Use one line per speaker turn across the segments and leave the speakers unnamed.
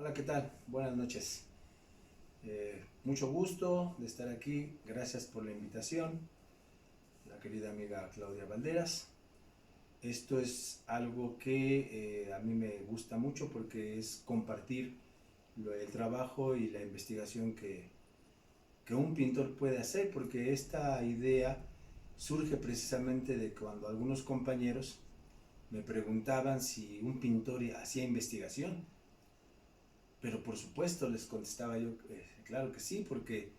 Hola, ¿qué tal? Buenas noches. Mucho gusto de estar aquí. Gracias por la invitación, la querida amiga Claudia Valderas. Esto es algo que a mí me gusta mucho porque es compartir el trabajo y la investigación que un pintor puede hacer, porque esta idea surge precisamente de cuando algunos compañeros me preguntaban si un pintor hacía investigación. Pero por supuesto les contestaba yo, claro que sí, porque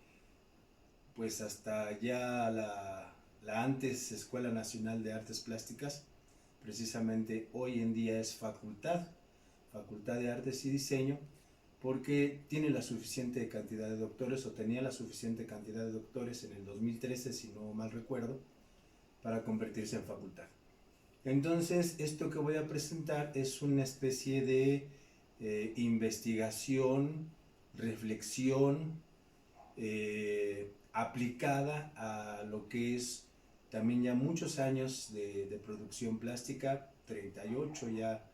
pues hasta ya la antes Escuela Nacional de Artes Plásticas, precisamente hoy en día es Facultad de Artes y Diseño, porque tiene la suficiente cantidad de doctores, o tenía la suficiente cantidad de doctores en el 2013, si no mal recuerdo, para convertirse en facultad. Entonces, esto que voy a presentar es una especie de investigación, reflexión aplicada a lo que es también ya muchos años de producción plástica, 38 ya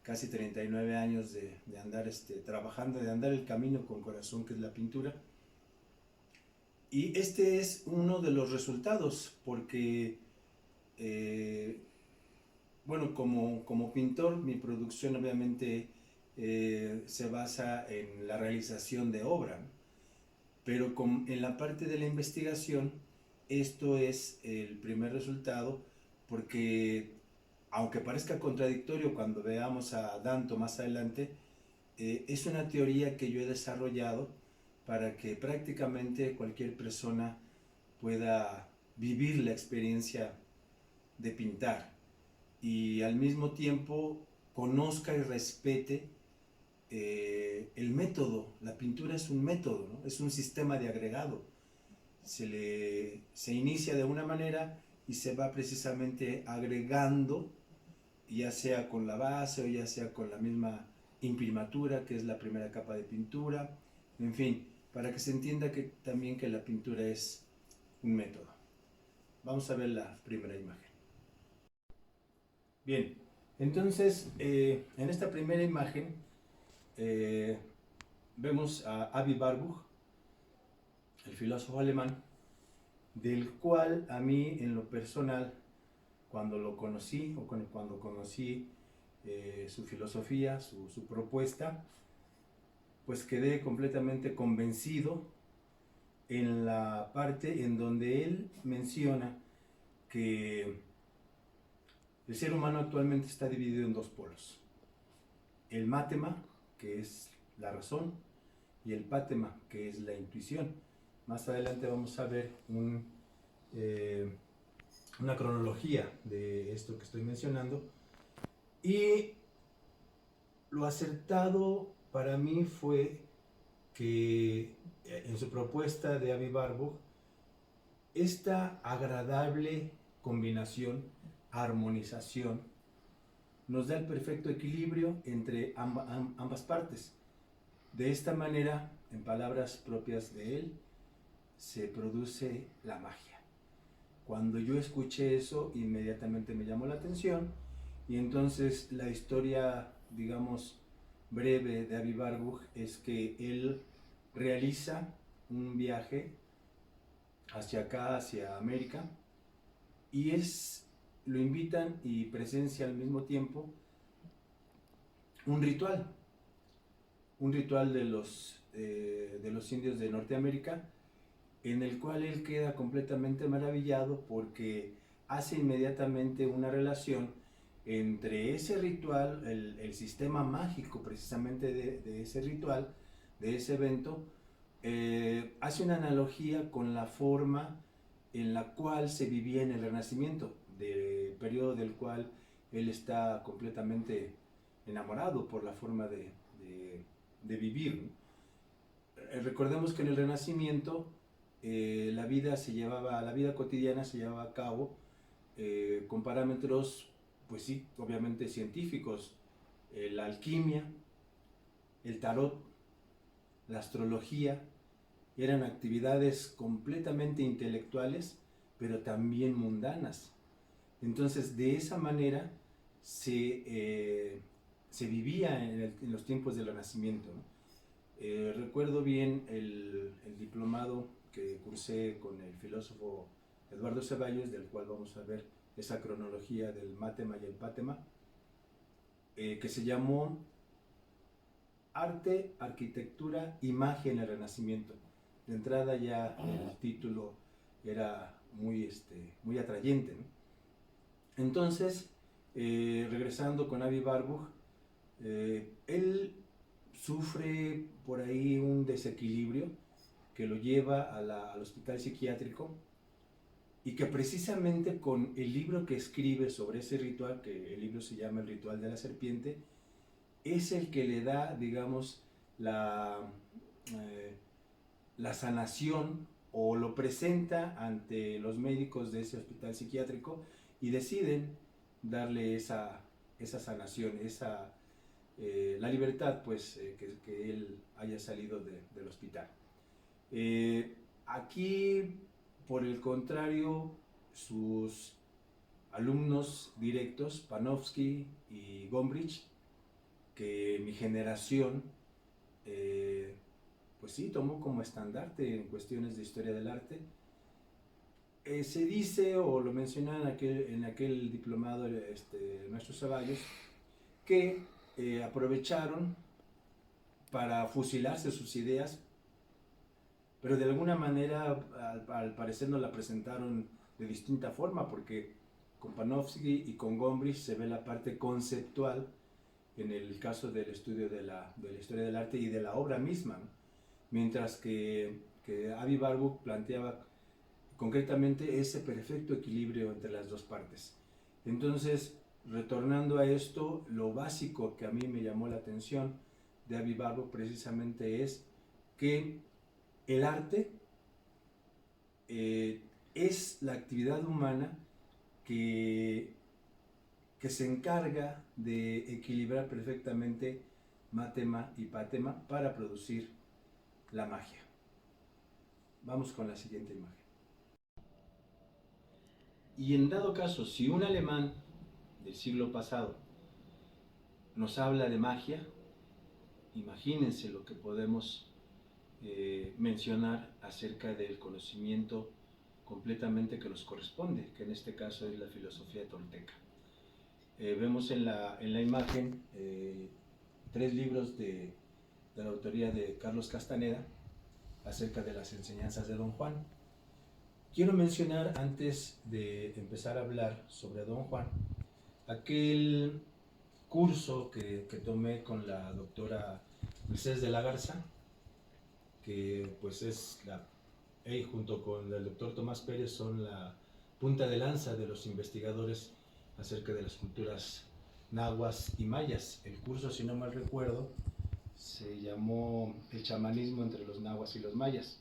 casi 39 años de andar trabajando, de andar el camino con corazón que es la pintura. Y este es uno de los resultados, porque bueno, como pintor, mi producción obviamente se basa en la realización de obra, pero en la parte de la investigación, esto es el primer resultado, porque aunque parezca contradictorio cuando veamos a Danto más adelante, es una teoría que yo he desarrollado para que prácticamente cualquier persona pueda vivir la experiencia de pintar y al mismo tiempo conozca y respete el método. La pintura es un método, ¿no? Es un sistema de agregado. Se inicia de una manera y se va precisamente agregando, ya sea con la base o ya sea con la misma imprimatura, que es la primera capa de pintura, en fin, para que se entienda que también que la pintura es un método. Vamos a ver la primera imagen. Bien, entonces en esta primera imagen eh, vemos a Avi Warburg, el filósofo alemán, del cual a mí en lo personal, cuando lo conocí o cuando conocí su filosofía, su propuesta, pues quedé completamente convencido en la parte en donde él menciona que el ser humano actualmente está dividido en dos polos: el mátema, que es la razón, y el pátema, que es la intuición. Más adelante vamos a ver una cronología de esto que estoy mencionando. Y lo acertado para mí fue que en su propuesta de Avi Warburg, esta agradable combinación, armonización, nos da el perfecto equilibrio entre ambas partes. De esta manera, en palabras propias de él, se produce la magia. Cuando yo escuché eso, inmediatamente me llamó la atención, y entonces la historia, digamos, breve de Avi Warburg es que él realiza un viaje hacia acá, hacia América, y lo invitan y presencia al mismo tiempo un ritual, de los indios de Norteamérica, en el cual él queda completamente maravillado porque hace inmediatamente una relación entre ese ritual, el sistema mágico precisamente de ese ritual, de ese evento, hace una analogía con la forma en la cual se vivía en el Renacimiento, del periodo del cual él está completamente enamorado por la forma de vivir. Recordemos que en el Renacimiento la vida cotidiana se llevaba a cabo con parámetros, pues sí, obviamente científicos: la alquimia, el tarot, la astrología, eran actividades completamente intelectuales, pero también mundanas. Entonces, de esa manera se se vivía en los tiempos del Renacimiento, ¿no? Recuerdo bien el diplomado que cursé con el filósofo Eduardo Ceballos, del cual vamos a ver esa cronología del mátema y el pátema, que se llamó Arte, Arquitectura y Magia en el Renacimiento. De entrada ya el título era muy atrayente, ¿no? Entonces, regresando con Avi Warburg, él sufre por ahí un desequilibrio que lo lleva al hospital psiquiátrico, y que precisamente con el libro que escribe sobre ese ritual, que el libro se llama El Ritual de la Serpiente, es el que le da, digamos, la sanación, o lo presenta ante los médicos de ese hospital psiquiátrico, y deciden darle esa sanación, la libertad, pues, que él haya salido del hospital. Aquí, por el contrario, sus alumnos directos, Panofsky y Gombrich, que mi generación, pues sí, tomó como estandarte en cuestiones de historia del arte, se dice, o lo menciona en aquel diplomado el maestro Ceballos, que aprovecharon para fusilarse sus ideas, pero de alguna manera al parecer no la presentaron de distinta forma, porque con Panofsky y con Gombrich se ve la parte conceptual en el caso del estudio de la historia del arte y de la obra misma, ¿no? Mientras que Avi Warburg planteaba concretamente ese perfecto equilibrio entre las dos partes. Entonces, retornando a esto, lo básico que a mí me llamó la atención de Avi Warburg precisamente es que el arte es la actividad humana que se encarga de equilibrar perfectamente mátema y pátema para producir la magia. Vamos con la siguiente imagen. Y en dado caso, si un alemán del siglo pasado nos habla de magia, imagínense lo que podemos mencionar acerca del conocimiento completamente que nos corresponde, que en este caso es la filosofía tolteca. Vemos en la imagen 3 libros de la autoría de Carlos Castaneda acerca de las enseñanzas de Don Juan. Quiero mencionar, antes de empezar a hablar sobre Don Juan, aquel curso que tomé con la doctora Mercedes de la Garza, que pues es junto con el doctor Tomás Pérez son la punta de lanza de los investigadores acerca de las culturas nahuas y mayas. El curso, si no mal recuerdo, se llamó El chamanismo entre los nahuas y los mayas.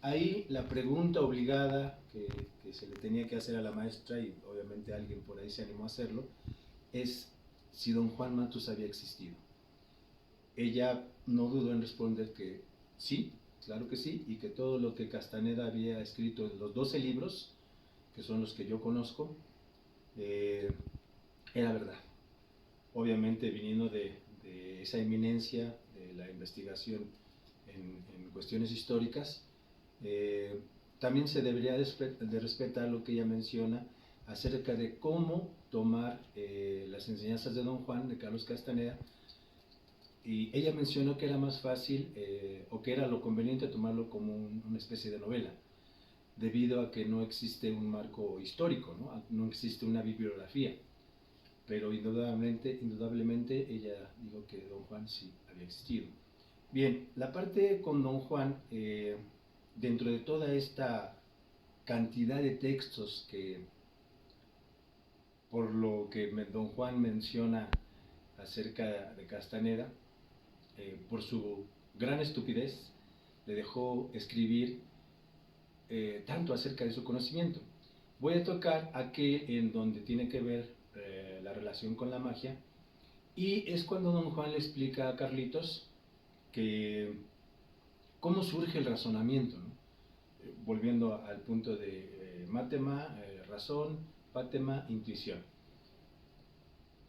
Ahí la pregunta obligada que se le tenía que hacer a la maestra, y obviamente alguien por ahí se animó a hacerlo, es si Don Juan Matus había existido. Ella no dudó en responder que sí, claro que sí, y que todo lo que Castaneda había escrito en los 12 libros, que son los que yo conozco, era verdad. Obviamente viniendo de esa eminencia de la investigación en cuestiones históricas, también se debería de respetar lo que ella menciona acerca de cómo tomar las enseñanzas de Don Juan, de Carlos Castaneda, y ella mencionó que era más fácil o que era lo conveniente tomarlo como una especie de novela, debido a que no existe un marco histórico, no existe una bibliografía, pero indudablemente ella dijo que Don Juan sí había existido. Bien, la parte con Don Juan, dentro de toda esta cantidad de textos que, por lo que Don Juan menciona acerca de Castaneda, por su gran estupidez, le dejó escribir tanto acerca de su conocimiento. Voy a tocar aquel en donde tiene que ver la relación con la magia, y es cuando Don Juan le explica a Carlitos que cómo surge el razonamiento, ¿no? Volviendo al punto de mátema, razón, pátema, intuición.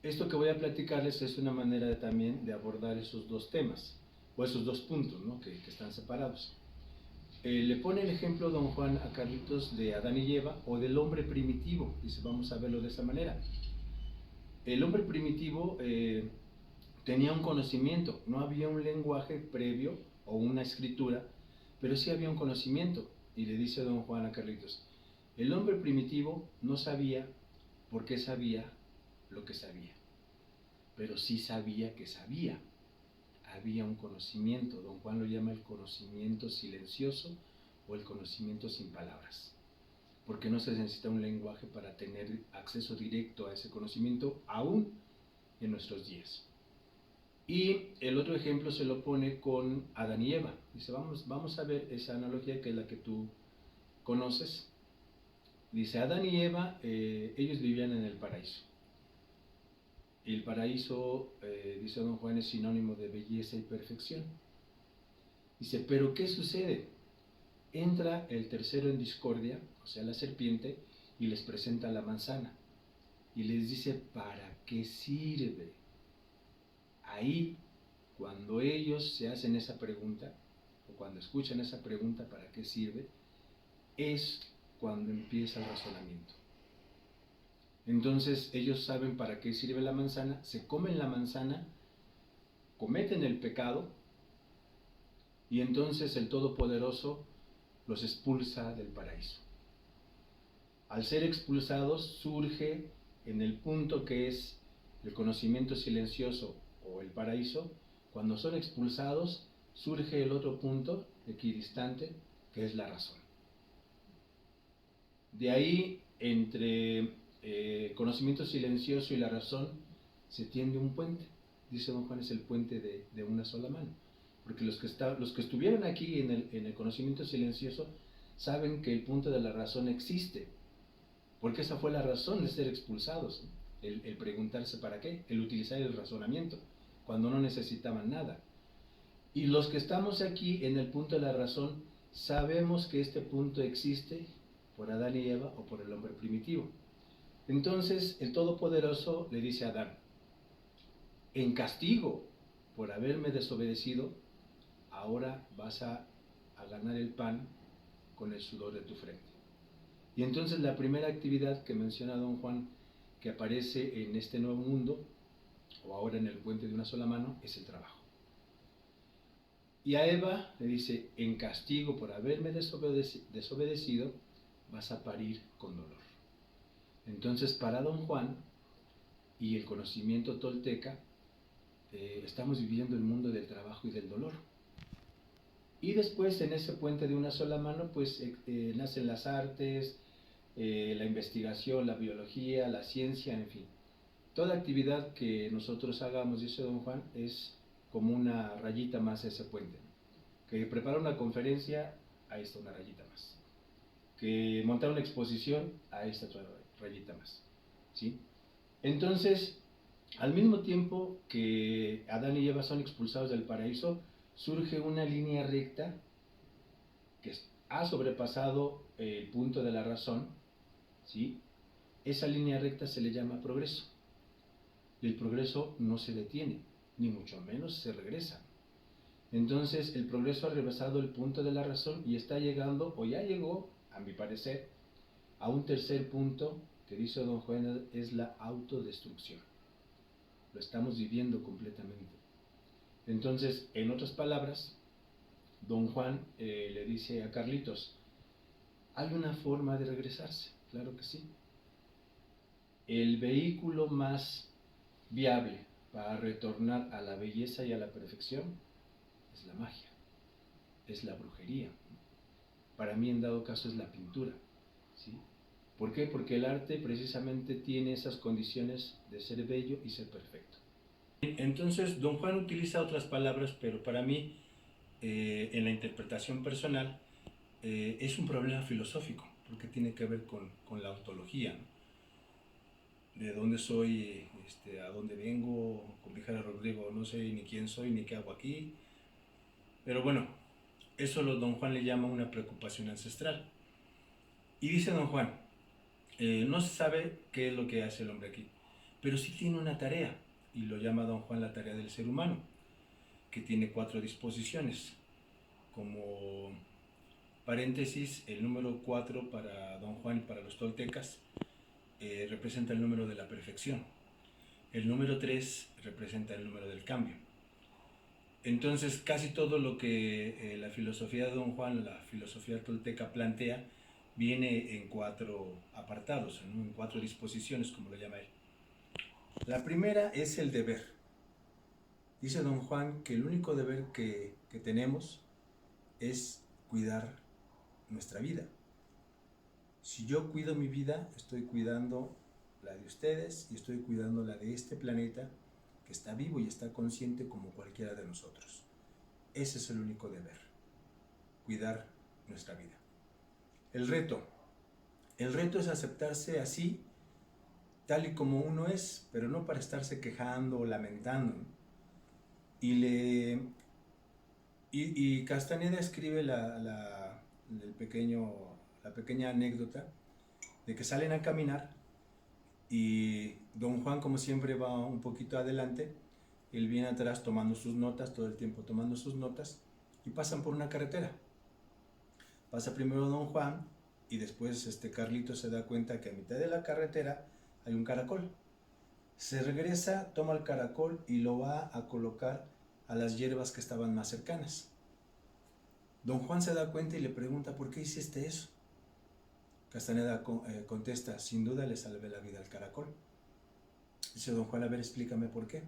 esto que voy a platicarles es una manera también de abordar esos dos temas, o esos dos puntos, ¿no? que están separados. Le pone el ejemplo don Juan a Carlitos de Adán y Eva o del hombre primitivo, dice, vamos a verlo de esa manera. El hombre primitivo tenía un conocimiento, no había un lenguaje previo o una escritura, pero sí había un conocimiento. Y le dice don Juan a Carlitos, el hombre primitivo no sabía por qué sabía lo que sabía, pero sí sabía que sabía. Había un conocimiento, don Juan lo llama el conocimiento silencioso o el conocimiento sin palabras, porque no se necesita un lenguaje para tener acceso directo a ese conocimiento aún en nuestros días. Y el otro ejemplo se lo pone con Adán y Eva. Dice, vamos a ver esa analogía que es la que tú conoces. Dice, Adán y Eva, ellos vivían en el paraíso. Y el paraíso, dice don Juan, es sinónimo de belleza y perfección. Dice, pero ¿qué sucede? Entra el tercero en discordia, o sea, la serpiente, y les presenta la manzana. Y les dice, ¿para qué sirve? Ahí, cuando ellos se hacen esa pregunta, o cuando escuchan esa pregunta, ¿para qué sirve?, es cuando empieza el razonamiento. Entonces ellos saben para qué sirve la manzana, se comen la manzana, cometen el pecado, y entonces el Todopoderoso los expulsa del paraíso. Al ser expulsados surge en el punto que es el conocimiento silencioso o el paraíso. Cuando son expulsados surge el otro punto equidistante, que es la razón. De ahí, entre conocimiento silencioso y la razón, se tiende un puente. Dice don Juan, es el puente de una sola mano. Porque los que estuvieron aquí en el conocimiento silencioso saben que el punto de la razón existe. Porque esa fue la razón de ser expulsados, ¿no? El preguntarse para qué, el utilizar el razonamiento, cuando no necesitaban nada. Y los que estamos aquí en el punto de la razón, sabemos que este punto existe por Adán y Eva o por el hombre primitivo. Entonces el Todopoderoso le dice a Adán, en castigo por haberme desobedecido, ahora vas a ganar el pan con el sudor de tu frente. Y entonces la primera actividad que menciona don Juan, que aparece en este nuevo mundo, o ahora en el puente de una sola mano, es el trabajo. Y a Eva le dice, en castigo por haberme desobedecido, vas a parir con dolor. Entonces, para don Juan y el conocimiento tolteca, estamos viviendo el mundo del trabajo y del dolor. Y después, en ese puente de una sola mano, pues nacen las artes, la investigación, la biología, la ciencia, en fin. Toda actividad que nosotros hagamos, dice don Juan, es como una rayita más a ese puente. Que preparar una conferencia, ahí está una rayita más. Que montar una exposición, ahí está otra rayita más, ¿sí? Entonces, al mismo tiempo que Adán y Eva son expulsados del paraíso, surge una línea recta que ha sobrepasado el punto de la razón, ¿sí? Esa línea recta se le llama progreso. Y el progreso no se detiene, ni mucho menos se regresa. Entonces el progreso ha rebasado el punto de la razón y está llegando, o ya llegó, a mi parecer, a un tercer punto que dice don Juan, es la autodestrucción. Lo estamos viviendo completamente. Entonces, en otras palabras, don Juan le dice a Carlitos, hay una forma de regresarse, claro que sí. El vehículo más viable para retornar a la belleza y a la perfección es la magia, es la brujería. Para mí, en dado caso, es la pintura, ¿sí? ¿Por qué? Porque el arte precisamente tiene esas condiciones de ser bello y ser perfecto. Entonces, don Juan utiliza otras palabras, pero para mí, en la interpretación personal, es un problema filosófico, porque tiene que ver con la ontología, ¿no? De dónde soy, a dónde vengo, como dijera Rodrigo, no sé ni quién soy ni qué hago aquí. Pero bueno, eso don Juan le llama una preocupación ancestral. Y dice don Juan, no se sabe qué es lo que hace el hombre aquí, pero sí tiene una tarea, y lo llama Don Juan la tarea del ser humano, que tiene 4 disposiciones. Como paréntesis, el número 4 para Don Juan y para los toltecas representa el número de la perfección. El número 3 representa el número del cambio. Entonces, casi todo lo que la filosofía de Don Juan, la filosofía tolteca plantea, viene en 4 apartados, ¿no? En 4 disposiciones, como lo llama él. La primera es el deber. Dice Don Juan que el único deber que tenemos es cuidar nuestra vida. Si yo cuido mi vida, estoy cuidando la de ustedes y estoy cuidando la de este planeta que está vivo y está consciente como cualquiera de nosotros. Ese es el único deber, cuidar nuestra vida. El reto es aceptarse así, tal y como uno es, pero no para estarse quejando o lamentando, ¿no? Y Castaneda escribe la pequeña anécdota de que salen a caminar y Don Juan, como siempre, va un poquito adelante, él viene atrás tomando sus notas, todo el tiempo tomando sus notas, y pasan por una carretera. Pasa primero Don Juan y después Carlitos se da cuenta que a mitad de la carretera hay un caracol. Se regresa, toma el caracol y lo va a colocar a las hierbas que estaban más cercanas. Don Juan se da cuenta y le pregunta: ¿por qué hiciste eso? Castaneda contesta: sin duda le salvé la vida al caracol. Dice Don Juan: a ver, explícame por qué.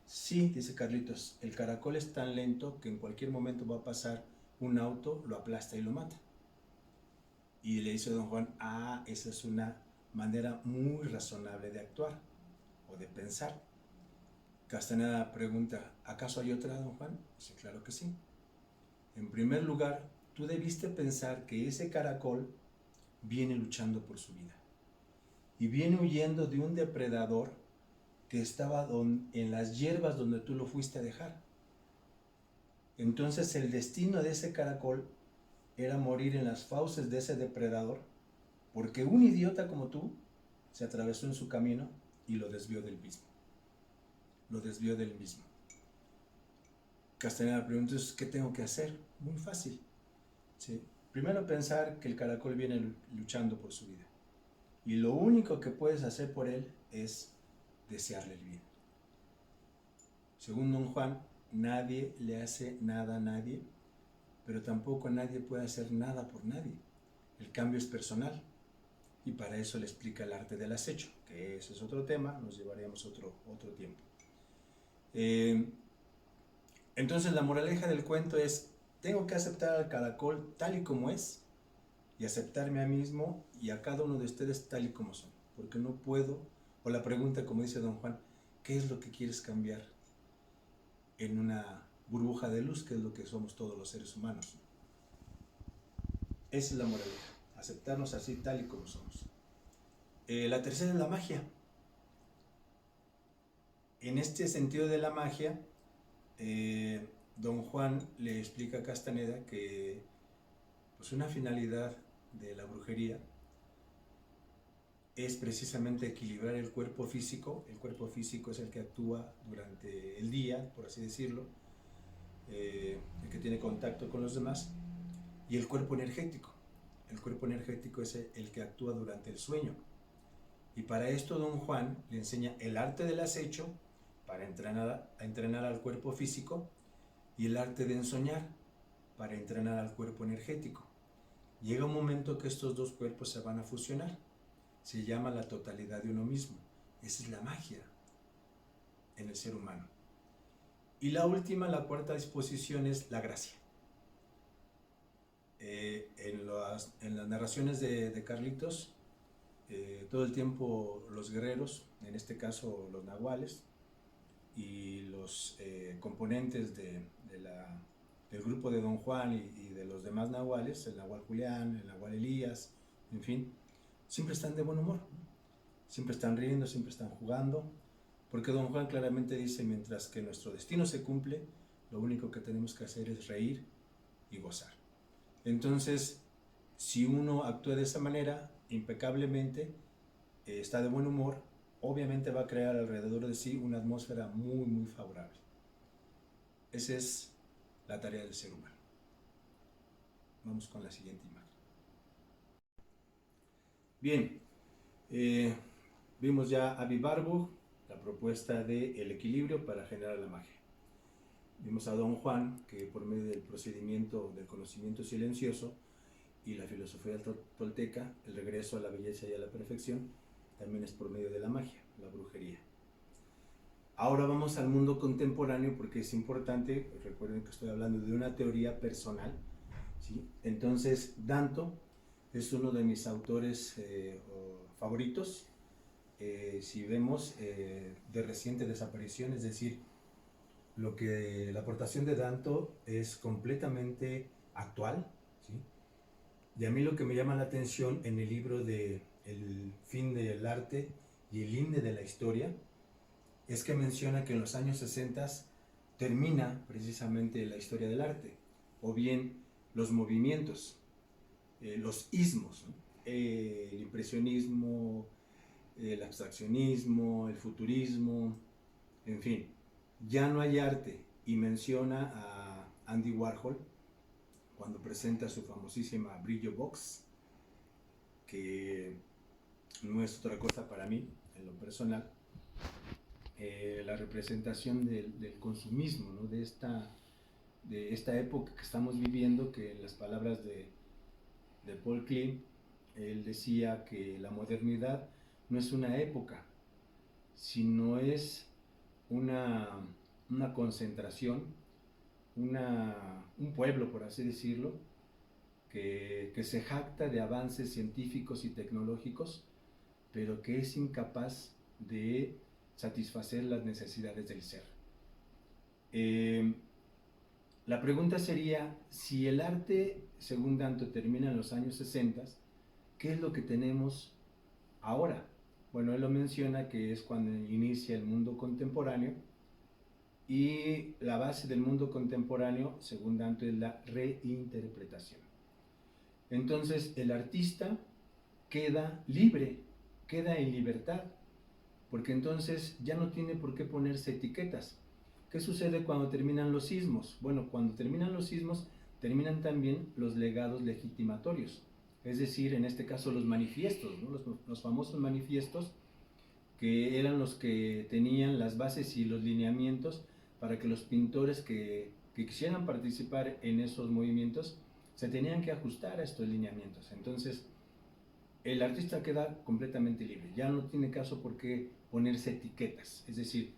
Sí, dice Carlitos, el caracol es tan lento que en cualquier momento va a pasar un auto, lo aplasta y lo mata. Y le dice Don Juan: esa es una manera muy razonable de actuar o de pensar. Castaneda pregunta: ¿acaso hay otra, Don Juan? Dice: claro que sí. En primer lugar, tú debiste pensar que ese caracol viene luchando por su vida y viene huyendo de un depredador que estaba en las hierbas donde tú lo fuiste a dejar. Entonces el destino de ese caracol era morir en las fauces de ese depredador, porque un idiota como tú se atravesó en su camino y lo desvió del mismo. Castaneda pregunta: ¿qué tengo que hacer? Muy fácil, ¿sí? Primero, pensar que el caracol viene luchando por su vida, y lo único que puedes hacer por él es desearle el bien. Según Don Juan, nadie le hace nada a nadie, pero tampoco nadie puede hacer nada por nadie. El cambio es personal, y para eso le explica el arte del acecho, que ese es otro tema, nos llevaríamos otro tiempo. Entonces la moraleja del cuento es: tengo que aceptar al caracol tal y como es, y aceptarme a mí mismo y a cada uno de ustedes tal y como son, porque no puedo. O la pregunta, como dice Don Juan: ¿qué es lo que quieres cambiar en una burbuja de luz, que es lo que somos todos los seres humanos? Esa es la moraleja, aceptarnos así tal y como somos. La tercera es la magia. En este sentido de la magia, Don Juan le explica a Castaneda que pues una finalidad de la brujería es precisamente equilibrar el cuerpo físico. El cuerpo físico es el que actúa durante el día, por así decirlo, el que tiene contacto con los demás, y el cuerpo energético. El cuerpo energético es el que actúa durante el sueño. Y para esto Don Juan le enseña el arte del acecho para entrenar al cuerpo físico, y el arte de ensoñar para entrenar al cuerpo energético. Llega un momento que estos dos cuerpos se van a fusionar. Se llama la totalidad de uno mismo. Esa es la magia en el ser humano. Y la última, la cuarta disposición, es la gracia. En las narraciones de Carlitos, todo el tiempo los guerreros, en este caso los nahuales, y los componentes del grupo de Don Juan y de los demás nahuales, el nahual Julián, el nahual Elías, en fin, siempre están de buen humor, siempre están riendo, siempre están jugando, porque Don Juan claramente dice: mientras que nuestro destino se cumple, lo único que tenemos que hacer es reír y gozar. Entonces, si uno actúa de esa manera, impecablemente, está de buen humor,
obviamente va a crear alrededor de sí una atmósfera muy, muy favorable. Esa es la tarea del ser humano. Vamos con la siguiente imagen. Bien, vimos ya a Avi Warburg, la propuesta del equilibrio para generar la magia. Vimos a Don Juan, que por medio del procedimiento del conocimiento silencioso y la filosofía tolteca, el regreso a la belleza y a la perfección, también es por medio de la magia, la brujería. Ahora vamos al mundo contemporáneo porque es importante, recuerden que estoy hablando de una teoría personal, ¿sí? Entonces, Danto es uno de mis autores favoritos, si vemos de reciente desaparición, es decir, la aportación de Danto es completamente actual, ¿sí? Y a mí lo que me llama la atención en el libro de El fin del arte y el himne de la historia es que menciona que en los años 60 termina precisamente la historia del arte, o bien los movimientos, los ismos, ¿no? El impresionismo, el abstraccionismo, el futurismo, en fin, ya no hay arte, y menciona a Andy Warhol cuando presenta su famosísima Brillo Box, que no es otra cosa para mí, en lo personal, la representación del consumismo, ¿no? de esta época que estamos viviendo, que en las palabras de Paul Klee, él decía que la modernidad no es una época, sino es una concentración, un pueblo, por así decirlo, que se jacta de avances científicos y tecnológicos, pero que es incapaz de satisfacer las necesidades del ser. La pregunta sería, si el arte, según Danto, termina en los años 60, ¿qué es lo que tenemos ahora? Bueno, él lo menciona, que es cuando inicia el mundo contemporáneo, y la base del mundo contemporáneo, según Danto, es la reinterpretación. Entonces, el artista queda libre, queda en libertad, porque entonces ya no tiene por qué ponerse etiquetas. ¿Qué sucede cuando terminan los sismos? Bueno, cuando terminan los sismos, terminan también los legados legitimatorios, es decir, en este caso los manifiestos, ¿no? los famosos manifiestos, que eran los que tenían las bases y los lineamientos para que los pintores que quisieran participar en esos movimientos se tenían que ajustar a estos lineamientos. Entonces, el artista queda completamente libre, ya no tiene caso por qué ponerse etiquetas, es decir,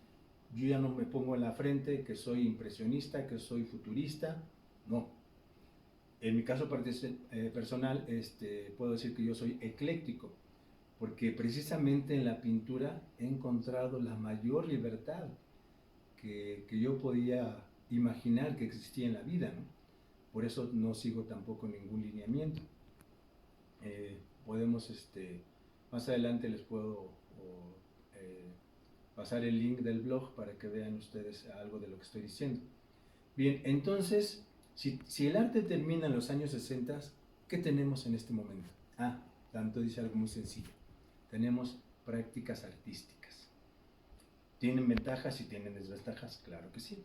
yo ya no me pongo en la frente que soy impresionista, que soy futurista, no. En mi caso personal, puedo decir que yo soy ecléctico, porque precisamente en la pintura he encontrado la mayor libertad que yo podía imaginar que existía en la vida, ¿no? Por eso no sigo tampoco ningún lineamiento. Podemos, más adelante les puedo pasar el link del blog para que vean ustedes algo de lo que estoy diciendo. Bien, entonces, si el arte termina en los años 60, ¿qué tenemos en este momento? Tanto dice algo muy sencillo. Tenemos prácticas artísticas. ¿Tienen ventajas y tienen desventajas? Claro que sí.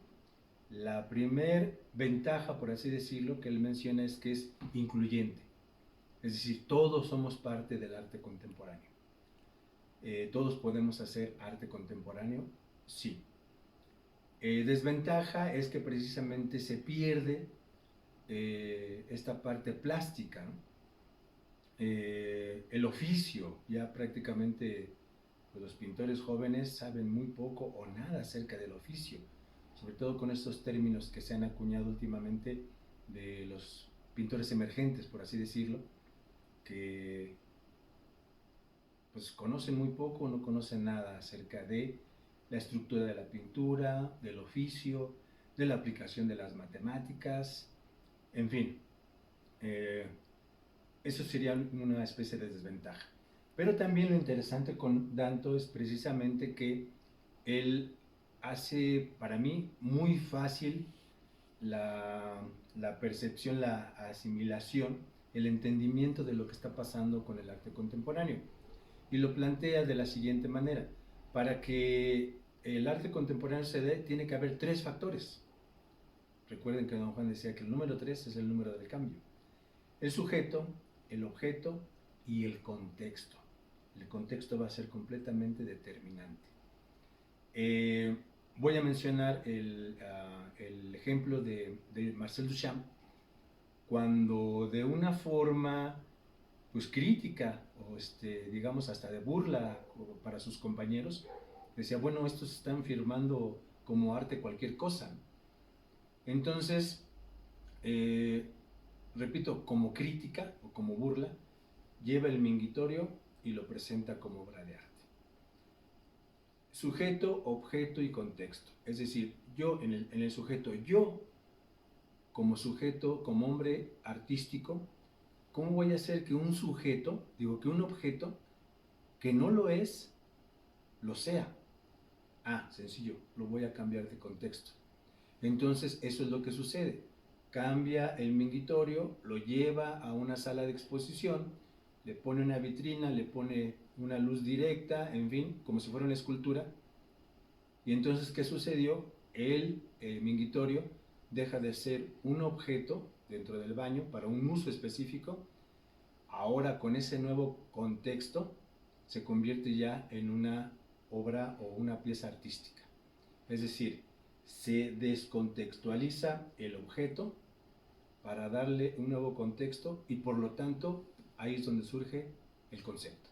La primer ventaja, por así decirlo, que él menciona es que es incluyente. Es decir, todos somos parte del arte contemporáneo. ¿Todos podemos hacer arte contemporáneo? Sí. Desventaja es que precisamente se pierde esta parte plástica, ¿no? El oficio, ya prácticamente pues, los pintores jóvenes saben muy poco o nada acerca del oficio, sobre todo con estos términos que se han acuñado últimamente de los pintores emergentes, por así decirlo, que pues conocen muy poco o no conocen nada acerca de la estructura de la pintura, del oficio, de la aplicación de las matemáticas, en fin. Eso sería una especie de desventaja. Pero también lo interesante con Danto es precisamente que él hace, para mí, muy fácil la percepción, la asimilación, el entendimiento de lo que está pasando con el arte contemporáneo. Y lo plantea de la siguiente manera.
para que el arte contemporáneo se dé, tiene que haber 3 factores. Recuerden que don Juan decía que el número 3 es el número del cambio. El sujeto, el objeto y el contexto. El contexto va a ser completamente determinante. Voy a mencionar el ejemplo de Marcel Duchamp, cuando de una forma pues crítica o digamos hasta de burla para sus compañeros, decía, bueno, estos están firmando como arte cualquier cosa. Entonces, repito, como crítica o como burla, lleva el minguitorio y lo presenta como obra de arte. Sujeto, objeto y contexto. Es decir, yo en el sujeto, yo como sujeto, como hombre artístico, ¿cómo voy a hacer que un sujeto, digo que un objeto, que no lo es, lo sea? Ah, sencillo, lo voy a cambiar de contexto. Entonces, eso es lo que sucede. Cambia el minguitorio, lo lleva a una sala de exposición, le pone una vitrina, le pone una luz directa, en fin, como si fuera una escultura. Y entonces, ¿qué sucedió? El minguitorio deja de ser un objeto dentro del baño para un uso específico. Ahora, con ese nuevo contexto, se convierte ya en una obra o una pieza artística. Es decir, se descontextualiza el objeto para darle un nuevo contexto y por lo tanto ahí es donde surge el concepto.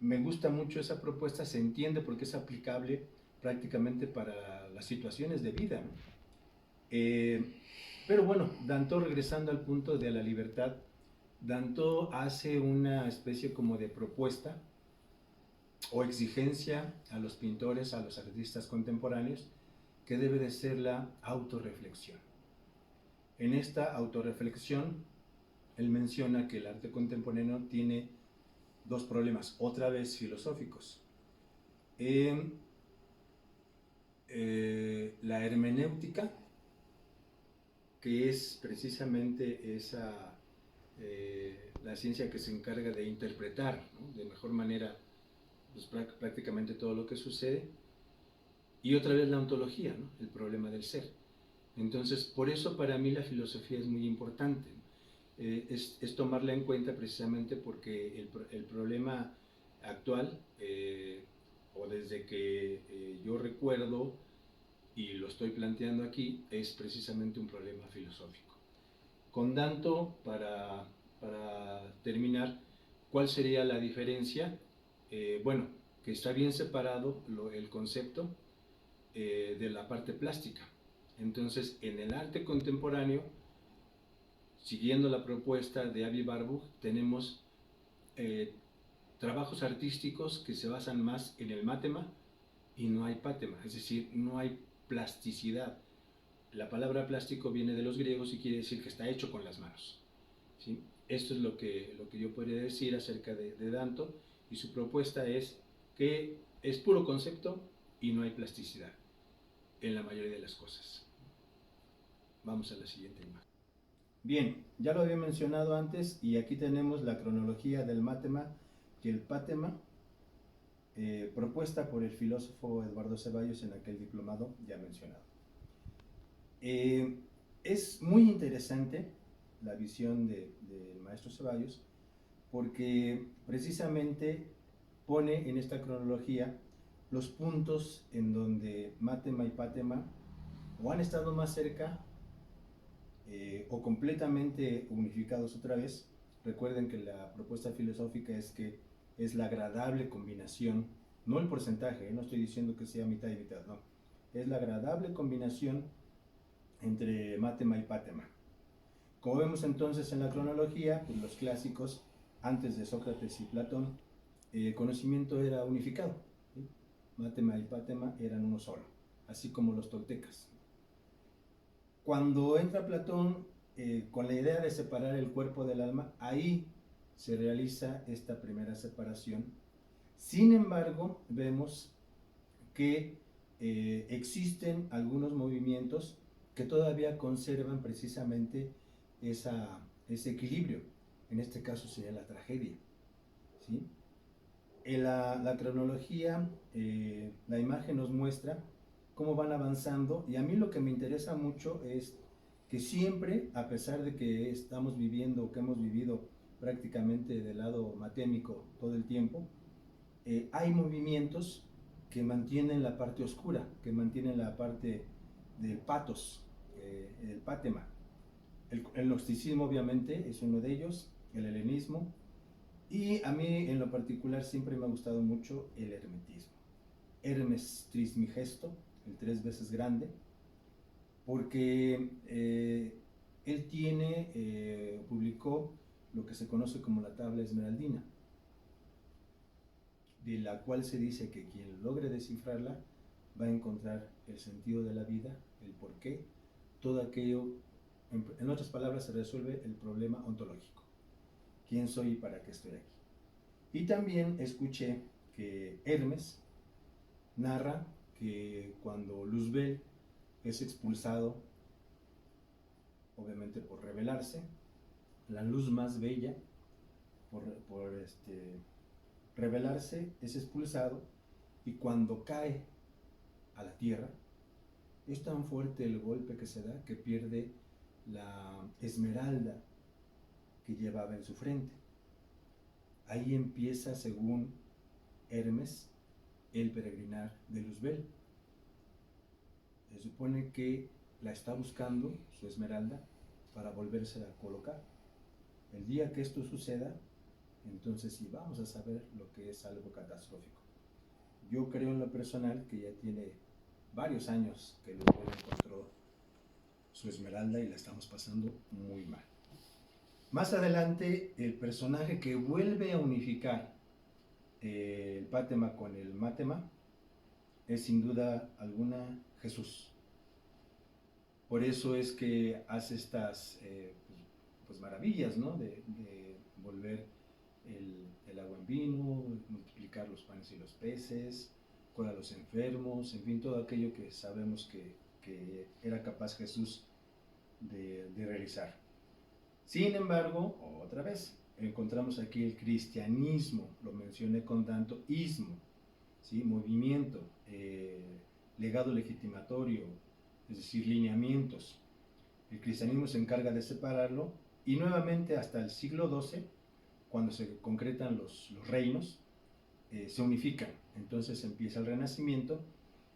Me gusta mucho esa propuesta, se entiende porque es aplicable prácticamente para las situaciones de vida, ¿no? Pero bueno, Danton, regresando al punto de la libertad, Danton hace una especie como de propuesta o exigencia a los pintores, a los artistas contemporáneos, que debe de ser la autorreflexión. En esta autorreflexión, él menciona que el arte contemporáneo tiene 2 problemas, otra vez filosóficos. La hermenéutica, que es precisamente esa, la ciencia que se encarga de interpretar, ¿no?, de mejor manera pues, prácticamente todo lo que sucede, y otra vez la ontología, ¿no?, el problema del ser. Entonces, por eso para mí la filosofía es muy importante. Es tomarla en cuenta precisamente porque el problema actual, o desde que yo recuerdo y lo estoy planteando aquí, es precisamente un problema filosófico. Con Danton, para terminar, ¿cuál sería la diferencia? Bueno, que está bien separado el concepto de la parte plástica. Entonces, en el arte contemporáneo, siguiendo la propuesta de Avi Warburg, tenemos trabajos artísticos que se basan más en el mátema y no hay pátema, es decir, no hay plasticidad. La palabra plástico viene de los griegos y quiere decir que está hecho con las manos, ¿sí? Esto es lo que yo podría decir acerca de Danton, y su propuesta es que es puro concepto y no hay plasticidad en la mayoría de las cosas. Vamos a la siguiente imagen. Bien, ya lo había mencionado antes y aquí tenemos la cronología del mátema y el pátema, propuesta por el filósofo Eduardo Ceballos en aquel diplomado ya mencionado. Es muy interesante la visión del maestro Ceballos porque precisamente pone en esta cronología los puntos en donde mátema y pátema o han estado más cerca o completamente unificados otra vez. Recuerden que la propuesta filosófica es que es la agradable combinación, no el porcentaje, no estoy diciendo que sea mitad y mitad, no, es la agradable combinación entre mátema y pátema. Como vemos entonces en la cronología, pues los clásicos, antes de Sócrates y Platón, el conocimiento era unificado, ¿sí? Mátema y pátema eran uno solo, así como los toltecas. Cuando entra Platón con la idea de separar el cuerpo del alma, ahí se realiza esta primera separación. Sin embargo, vemos que existen algunos movimientos que todavía conservan precisamente ese equilibrio. En este caso sería la tragedia, ¿sí? En la cronología, la imagen nos muestra cómo van avanzando, y a mí lo que me interesa mucho es que siempre, a pesar de que estamos viviendo, que hemos vivido prácticamente del lado matémico todo el tiempo, hay movimientos que mantienen la parte oscura, que mantienen la parte del patos, el pátema. El gnosticismo obviamente es uno de ellos, el helenismo, y a mí en lo particular siempre me ha gustado mucho el hermetismo. Hermes Trismegisto, el 3 veces grande, porque él publicó lo que se conoce como la tabla esmeraldina, de la cual se dice que quien logre descifrarla va a encontrar el sentido de la vida, el porqué, todo aquello, en otras palabras, se resuelve el problema ontológico. ¿Quién soy y para qué estoy aquí? Y también escuché que Hermes narra que cuando Luzbel es expulsado, obviamente por rebelarse, la luz más bella, por rebelarse, es expulsado, y cuando cae a la tierra, es tan fuerte el golpe que se da que pierde la esmeralda que llevaba en su frente. Ahí empieza, según Hermes, el peregrinar de Luzbel. Se supone que la está buscando, su esmeralda, para volvérsela a colocar. El día que esto suceda, entonces sí vamos a saber lo que es algo catastrófico. Yo creo en lo personal que ya tiene varios años que Luzbel encontró su esmeralda y la estamos pasando muy mal. Más adelante, el personaje que vuelve a unificar el pátema con el mátema es sin duda alguna Jesús. Por eso es que hace estas pues maravillas, ¿no? De volver el agua en vino, multiplicar los panes y los peces, curar a los enfermos, en fin, todo aquello que sabemos que era capaz Jesús de realizar. Sin embargo, otra vez, encontramos aquí el cristianismo, lo mencioné con tanto ismo, ¿sí? Movimiento, legado legitimatorio, es decir, lineamientos. El cristianismo se encarga de separarlo, y nuevamente hasta el siglo XII, cuando se concretan los reinos, se unifican. Entonces empieza el Renacimiento,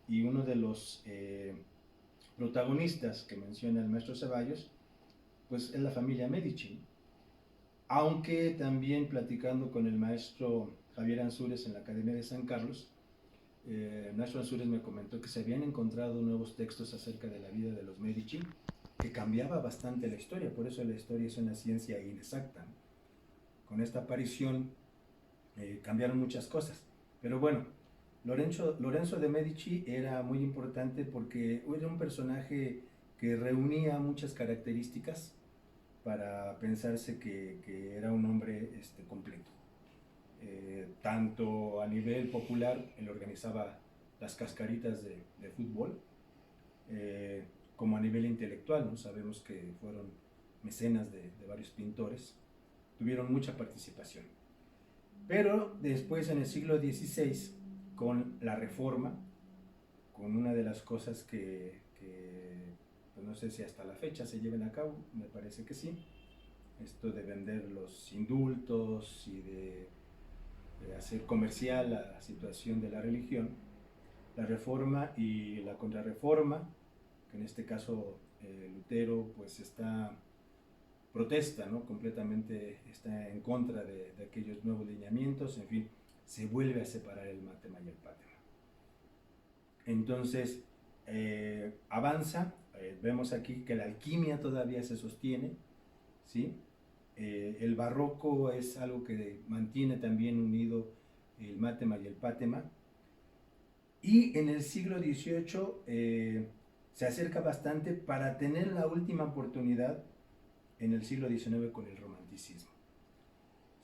y uno de los protagonistas que menciona el maestro Ceballos, pues es la familia Medici. Aunque también platicando con el maestro Javier Ansúrez en la Academia de San Carlos, el maestro Ansúrez me comentó que se habían encontrado nuevos textos acerca de la vida de los Medici, que cambiaba bastante la historia. Por eso la historia es una ciencia inexacta. Con esta aparición cambiaron muchas cosas. Pero bueno, Lorenzo de Medici era muy importante porque era un personaje que reunía muchas características para pensarse que era un hombre completo. Tanto a nivel popular, él organizaba las cascaritas de fútbol, como a nivel intelectual, ¿no? Sabemos que fueron mecenas de varios pintores, tuvieron mucha participación. Pero después, en el siglo XVI, con la Reforma, con una de las cosas que pues no sé si hasta la fecha se lleven a cabo, me parece que sí, esto de vender los indultos y de hacer comercial la situación de la religión, la Reforma y la Contrarreforma, que en este caso Lutero pues protesta, ¿no? Completamente está en contra de aquellos nuevos lineamientos, en fin, se vuelve a separar el mátema y el pátema. Entonces avanza, vemos aquí que la alquimia todavía se sostiene, ¿sí? El barroco es algo que mantiene también unido el mátema y el pátema, y en el siglo XVIII se acerca bastante para tener la última oportunidad en el siglo XIX con el romanticismo.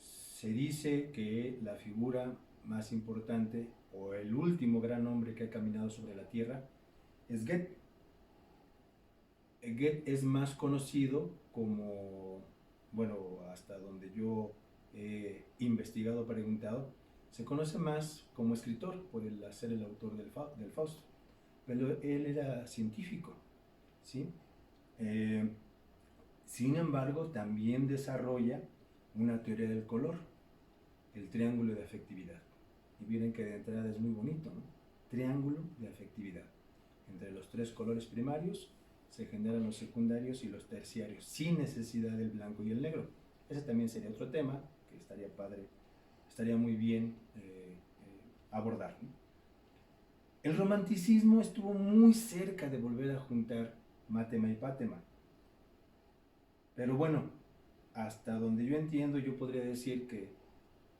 Se dice que la figura más importante o el último gran hombre que ha caminado sobre la tierra es Goethe. Goethe es más conocido como, bueno, hasta donde yo he investigado, preguntado,
Se conoce más como escritor por ser el autor del Fausto, pero él era científico, ¿sí? Sin embargo, también desarrolla una teoría del color, el triángulo de afectividad. Y miren que de entrada es muy bonito, ¿no? Triángulo de afectividad. Entre los tres colores primarios se generan los secundarios y los terciarios, sin necesidad del blanco y el negro. Ese también sería otro tema que estaría padre, estaría muy bien abordar, ¿no? El romanticismo estuvo muy cerca de volver a juntar Mátema y Pátema. Pero bueno, hasta donde yo entiendo, yo podría decir que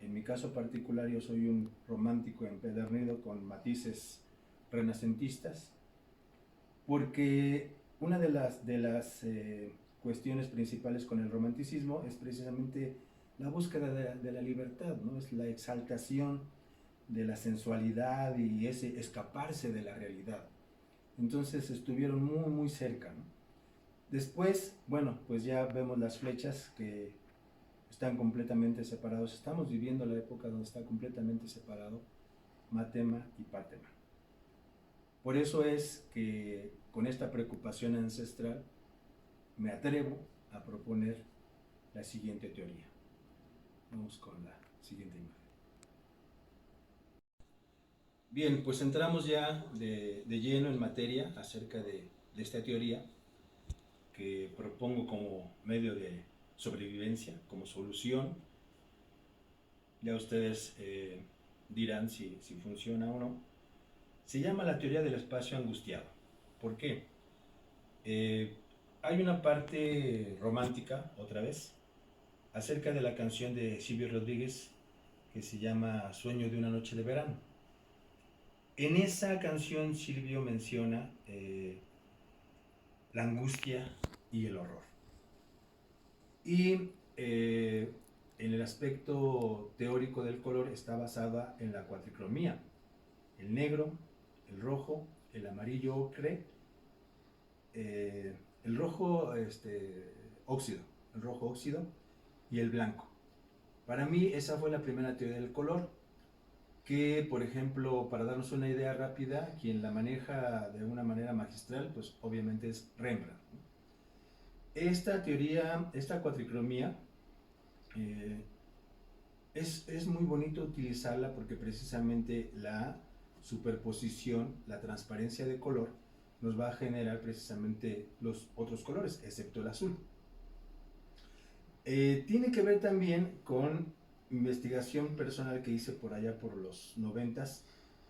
en mi caso particular yo soy un romántico empedernido con matices renacentistas, porque una de las cuestiones principales con el romanticismo es precisamente la búsqueda de la libertad, ¿no? Es la exaltación de la sensualidad y ese escaparse de la realidad. Entonces estuvieron muy, muy cerca, ¿no? Después, bueno, pues ya vemos las flechas que están completamente separados. Estamos viviendo la época donde está completamente separado Mátema y Pátema. Por eso es que con esta preocupación ancestral me atrevo a proponer la siguiente teoría. Vamos con la siguiente imagen. Bien, pues entramos ya de lleno en materia acerca de esta teoría que propongo como medio de sobrevivencia, como solución. Ya ustedes dirán si funciona o no. Se llama la teoría del espacio angustiado. ¿Por qué? Hay una parte romántica, otra vez, acerca de la canción de Silvio Rodríguez que se llama Sueño de una noche de verano. En esa canción Silvio menciona la angustia y el horror. Y en el aspecto teórico del color está basada en la cuatricromía: el negro, el rojo, el amarillo ocre, el rojo óxido y el blanco. Para mí esa fue la primera teoría del color, que por ejemplo, para darnos una idea rápida, quien la maneja de una manera magistral, pues obviamente es Rembrandt. Esta teoría, esta cuatricromía, es muy bonito utilizarla porque precisamente la superposición, la transparencia de color, nos va a generar precisamente los otros colores, excepto el azul. Tiene que ver también con investigación personal que hice por allá por los 90s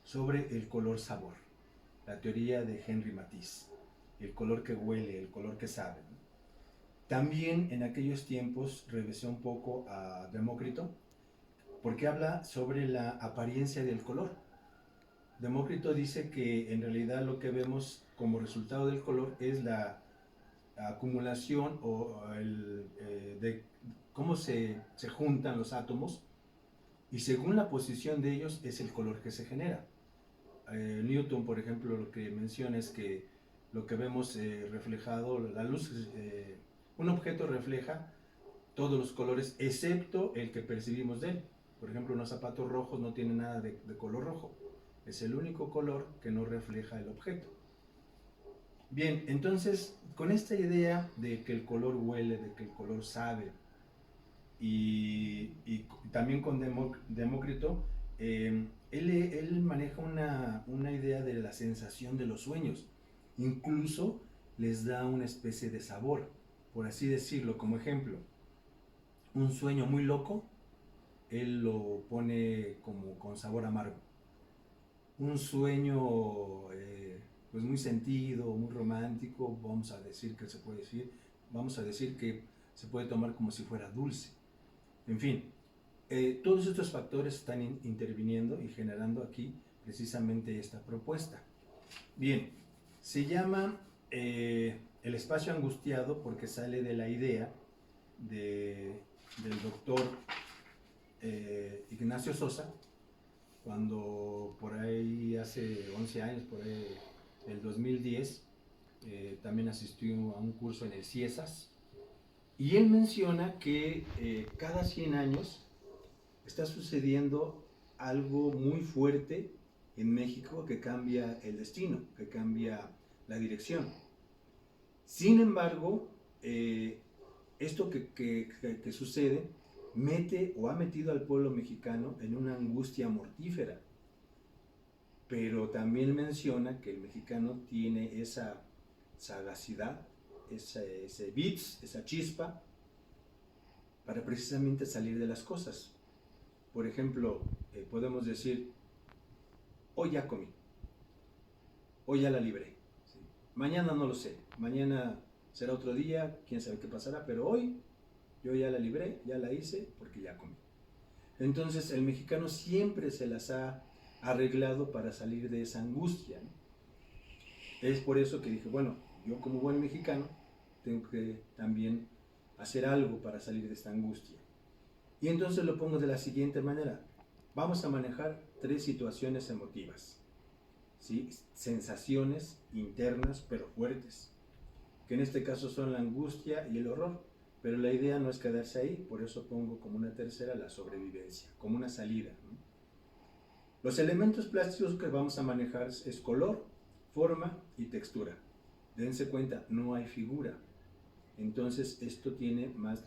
sobre el color sabor, la teoría de Henri Matisse, el color que huele, el color que sabe. También en aquellos tiempos revisé un poco a Demócrito, porque habla sobre la apariencia del color. Demócrito dice que en realidad lo que vemos como resultado del color es la acumulación de cómo se juntan los átomos, y según la posición de ellos es el color que se genera. Newton, por ejemplo, lo que menciona es que lo que vemos reflejado, la luz, un objeto refleja todos los colores excepto el que percibimos de él. Por ejemplo, unos zapatos rojos no tienen nada de color rojo, es el único color que no refleja el objeto. Bien, entonces, con esta idea de que el color huele, de que el color sabe, y también con Demócrito, él maneja una idea de la sensación de los sueños. Incluso les da una especie de sabor, por así decirlo. Como ejemplo, un sueño muy loco, él lo pone como con sabor amargo. Un sueño pues muy sentido, muy romántico, vamos a decir que se puede tomar como si fuera dulce. En fin, todos estos factores están interviniendo y generando aquí precisamente esta propuesta. Bien, se llama el espacio angustiado porque sale de la idea del doctor Ignacio Sosa, cuando por ahí hace 11 años, por ahí el 2010, también asistió a un curso en el CIESAS, y él menciona que cada 100 años está sucediendo
algo muy fuerte en México que cambia el destino, que cambia la dirección. Sin embargo, esto que sucede mete o ha metido al pueblo mexicano en una angustia mortífera, pero también menciona que el mexicano tiene esa sagacidad, ese bits, esa chispa, para precisamente salir de las cosas. Por ejemplo, podemos decir, hoy ya comí, hoy ya la libré, ¿sí? Mañana no lo sé, mañana será otro día, quién sabe qué pasará, pero hoy yo ya la libré, ya la hice porque ya comí. Entonces el mexicano siempre se las ha arreglado para salir de esa angustia, ¿no? Es por eso que dije, bueno, yo como buen mexicano tengo que también hacer algo para salir de esta angustia. Y entonces lo pongo de la siguiente manera. Vamos a manejar 3 situaciones emotivas, ¿sí? Sensaciones internas pero fuertes, que en este caso son la angustia y el horror. Pero la idea no es quedarse ahí, por eso pongo como una tercera la sobrevivencia, como una salida, ¿no? Los elementos plásticos que vamos a manejar es color, forma y textura. Dense cuenta, no hay figura. Entonces esto tiene más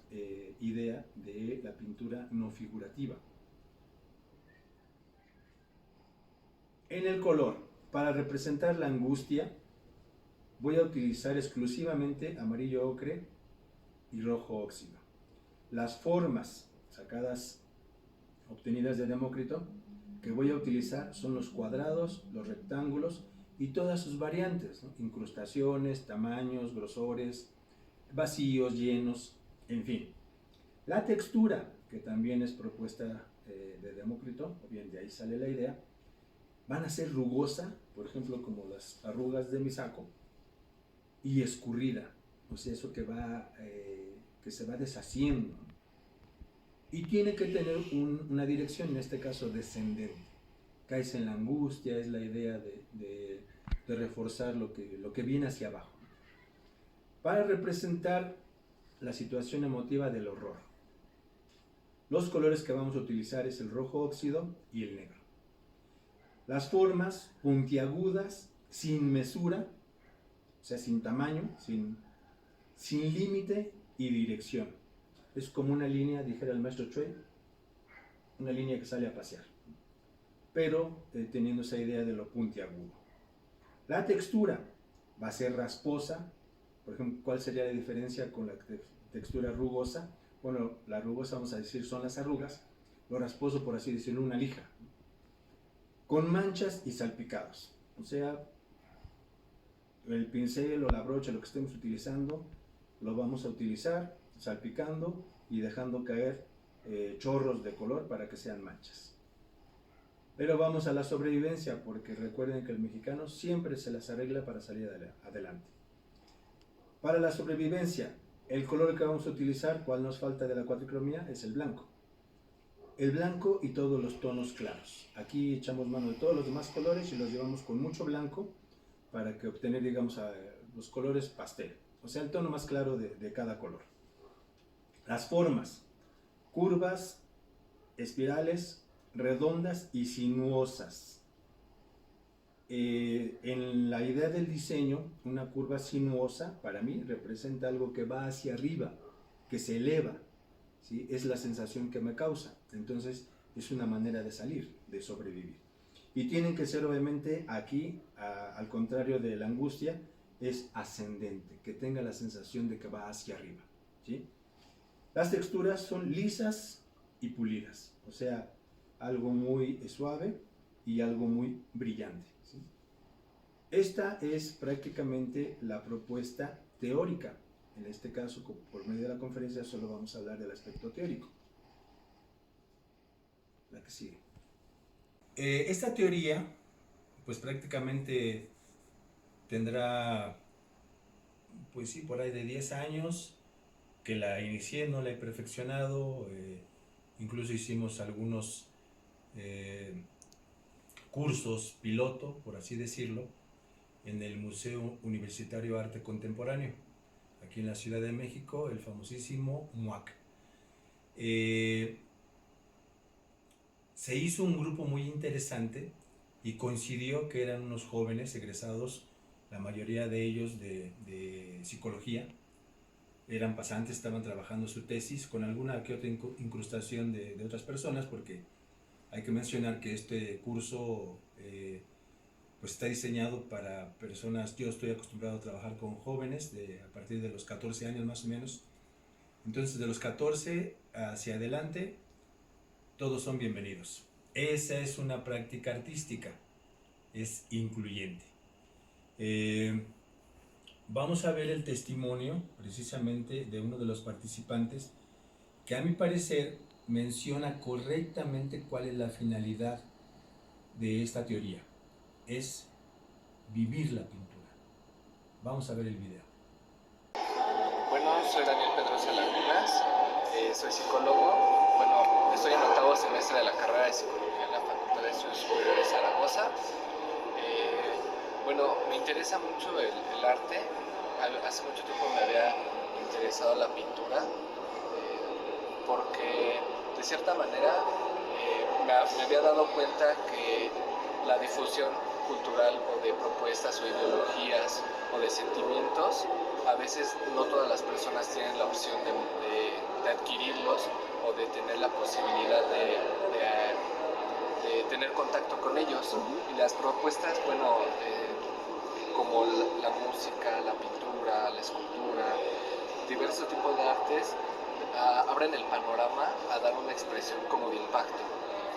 idea de la pintura no figurativa. En el color, para representar la angustia, voy a utilizar exclusivamente amarillo ocre y rojo óxido. Las formas obtenidas de Demócrito que voy a utilizar son los cuadrados, los rectángulos y todas sus variantes, ¿no? Incrustaciones, tamaños, grosores, vacíos, llenos, en fin. La textura, que también es propuesta de Demócrito, o bien de ahí sale la idea, van a ser rugosa, por ejemplo, como las arrugas de mi saco, y escurrida, o sea, eso que se va deshaciendo. Y tiene que tener una dirección, en este caso descendente. Caes en la angustia, es la idea de reforzar lo que viene hacia abajo. Para representar la situación emotiva del horror, los colores que vamos a utilizar es el rojo óxido y el negro. Las formas puntiagudas, sin mesura, o sea, sin tamaño, sin límite y dirección. Es como una línea, dijera el maestro Chue, una línea que sale a pasear, pero teniendo esa idea de lo puntiagudo. La textura va a ser rasposa. Por ejemplo, ¿cuál sería la diferencia con la textura rugosa? Bueno, la rugosa, vamos a decir, son las arrugas, lo rasposo, por así decirlo, una lija, con manchas y salpicados. O sea, el pincel o la brocha, lo que estemos utilizando, lo vamos a utilizar salpicando y dejando caer chorros de color para que sean manchas. Pero vamos a la sobrevivencia, porque recuerden que el mexicano siempre se las arregla para salir adelante. Para la sobrevivencia, el color que vamos a utilizar, cual nos falta de la cuatricromía, es el blanco. El blanco y todos los tonos claros. Aquí echamos mano de todos los demás colores y los llevamos con mucho blanco para que obtener, digamos, los colores pastel. O sea, el tono más claro de cada color. Las formas, curvas, espirales, redondas y sinuosas. En la idea del diseño, una curva sinuosa para mí representa algo que va hacia arriba, que se eleva, ¿sí? Es la sensación que me causa. Entonces es una manera de salir, de sobrevivir. Y tienen que ser, obviamente, aquí, al contrario de la angustia, es ascendente, que tenga la sensación de que va hacia arriba, ¿sí? Las texturas son lisas y pulidas, o sea, algo muy suave y algo muy brillante, ¿sí? Esta es prácticamente la propuesta teórica. En este caso, por medio de la conferencia, solo vamos a hablar del aspecto teórico. La que sigue. Esta teoría, pues prácticamente tendrá, pues sí, por ahí de 10 años que la inicié, no la he perfeccionado, incluso hicimos algunos cursos piloto, por así decirlo, en el Museo Universitario de Arte Contemporáneo, aquí en la Ciudad de México, el famosísimo MUAC.
se hizo un grupo muy interesante y coincidió que eran unos jóvenes egresados, la mayoría de ellos de psicología, eran pasantes, estaban trabajando su tesis con alguna que otra incrustación de otras personas, porque hay que mencionar que este curso pues está diseñado para personas. Yo estoy acostumbrado a trabajar con jóvenes a partir de los 14 años más o menos. Entonces, de los 14 hacia adelante, todos son bienvenidos. Esa es una práctica artística, es incluyente. Vamos a ver el testimonio precisamente de uno de los participantes que, a mi parecer, menciona correctamente cuál es la finalidad de esta teoría. Es vivir la pintura. Vamos a ver el video.
Bueno, soy Daniel Pedrosa Lagunas, soy psicólogo. Bueno, estoy en octavo semestre de la carrera de psicología en la Facultad de Estudios Superiores de Zaragoza. Bueno, me interesa mucho el arte. Hace mucho tiempo me había interesado la pintura, porque de cierta manera me había dado cuenta que la difusión cultural o de propuestas o ideologías o de sentimientos, a veces no todas las personas tienen la opción de adquirirlos o de tener la posibilidad de tener contacto con ellos. Y las propuestas, bueno, como la música, la pintura, la escultura, diversos tipos de artes, abren el panorama a dar una expresión como de impacto.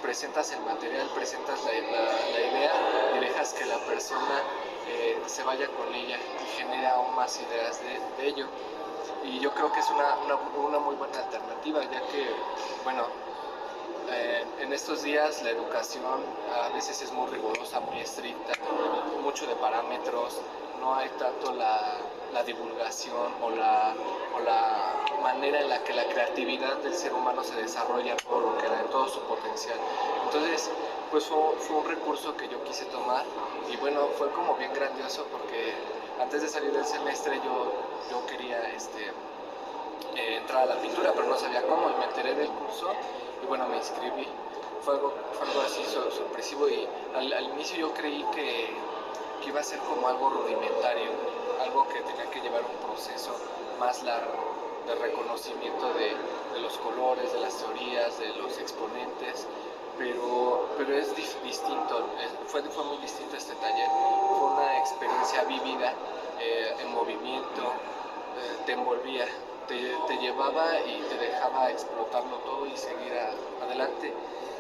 Presentas el material, presentas la idea y dejas que la persona se vaya con ella y genera aún más ideas de ello. Y yo creo que es una muy buena alternativa, ya que, bueno, en estos días la educación a veces es muy rigurosa, muy estricta, mucho de parámetros, no hay tanto la divulgación o la manera en la que la creatividad del ser humano se desarrolla todo lo que da, en todo su potencial. Entonces, pues fue un recurso que yo quise tomar y bueno, fue como bien grandioso porque antes de salir del semestre yo quería entrar a la pintura, pero no sabía cómo, y me enteré del curso y bueno, me inscribí. Fue algo así sorpresivo y al inicio yo creí que iba a ser como algo rudimentario, algo que tenía que llevar un proceso más largo de reconocimiento de los colores, de las teorías, de los exponentes, pero es distinto, fue muy distinto este taller. Fue una experiencia vívida, en movimiento, te envolvía, te llevaba y te dejaba explotarlo todo y seguir adelante.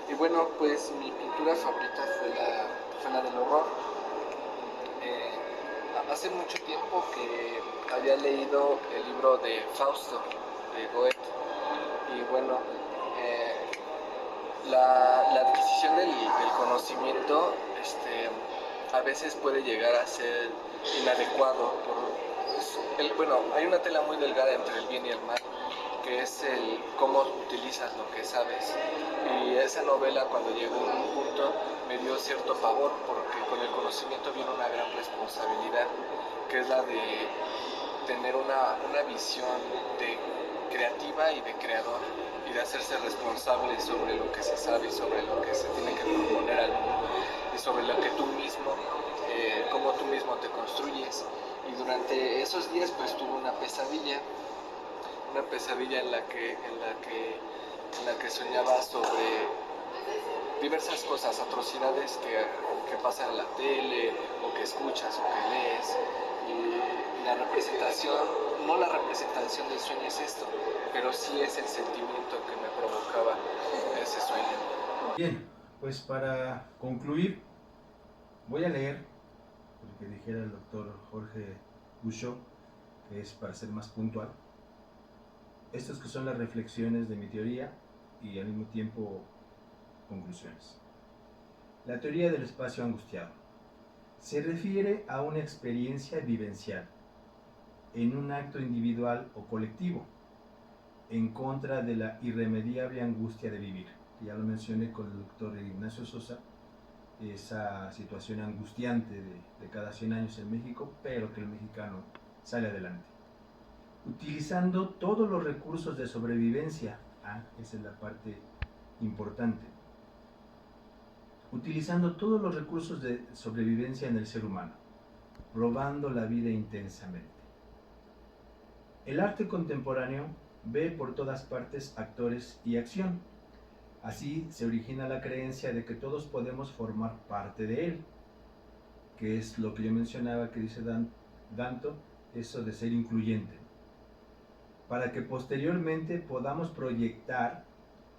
Y bueno, pues mi pintura favorita fue la del horror. Hace mucho tiempo que había leído el libro de Fausto, de Goethe, y bueno, la adquisición del conocimiento a veces puede llegar a ser inadecuado. Bueno, hay una tela muy delgada entre el bien y el mal, que es el cómo utilizas lo que sabes. Y esa novela, cuando llegó a un punto, me dio cierto pavor, porque con el conocimiento viene una gran responsabilidad, que es la de tener una visión creativa y de creador, y de hacerse responsable sobre lo que se sabe y sobre lo que se tiene que proponer al mundo, y sobre lo que tú mismo, cómo tú mismo te construyes. Y durante esos días pues tuve una pesadilla en la que soñaba sobre diversas cosas, atrocidades que pasan en la tele, o que escuchas, o que lees. Y la representación, no la representación del sueño es esto, pero sí es el sentimiento que me provocaba ese sueño.
Bien, pues para concluir, voy a leer, porque dijera el doctor Jorge Bouchot, que es para ser más puntual, estas que son las reflexiones de mi teoría y al mismo tiempo conclusiones. La teoría del espacio angustiado se refiere a una experiencia vivencial en un acto individual o colectivo en contra de la irremediable angustia de vivir. Ya lo mencioné con el doctor Ignacio Sosa, esa situación angustiante de cada 100 años en México, pero que el mexicano sale adelante. Utilizando todos los recursos de sobrevivencia, esa es la parte importante,
utilizando todos los recursos de sobrevivencia en el ser humano, probando la vida intensamente. El arte contemporáneo ve por todas partes actores y acción. Así se origina la creencia de que todos podemos formar parte de él, que es lo que yo mencionaba que dice Danto, eso de ser incluyente, para que posteriormente podamos proyectar